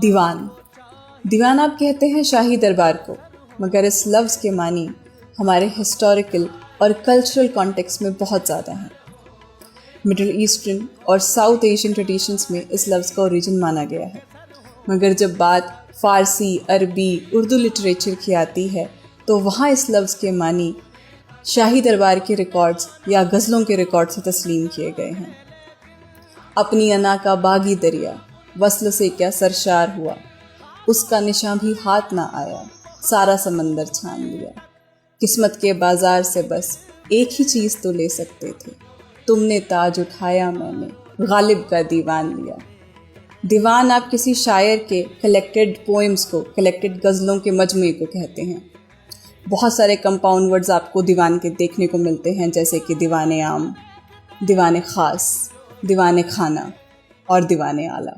دیوان دیوان آپ کہتے ہیں شاہی دربار کو، مگر اس لفظ کے معنی ہمارے ہسٹوریکل اور کلچرل کانٹیکس میں بہت زیادہ ہیں۔ مڈل ایسٹرن اور ساؤتھ ایشین ٹریڈیشنز میں اس لفظ کا اوریجن مانا گیا ہے، مگر جب بات فارسی، عربی، اردو لٹریچر کی آتی ہے تو وہاں اس لفظ کے معنی شاہی دربار کے ریکارڈز یا غزلوں کے ریکارڈ سے تسلیم کیے گئے ہیں۔ اپنی انا کا باغی دریا وصل سے کیا سرشار ہوا، اس کا نشاں بھی ہاتھ نہ آیا، سارا سمندر چھان لیا۔ قسمت کے بازار سے بس ایک ہی چیز تو لے سکتے تھے، تم نے تاج اٹھایا، میں نے غالب کا دیوان لیا۔ دیوان آپ کسی شاعر کے کلیکٹڈ پوئمز کو، کلیکٹڈ غزلوں کے مجموعے کو کہتے ہیں۔ بہت سارے کمپاؤنڈ ورڈز آپ کو دیوان کے دیکھنے کو ملتے ہیں، جیسے کہ دیوان عام، دیوان خاص، دیوان خانہ اور دیوان اعلیٰ۔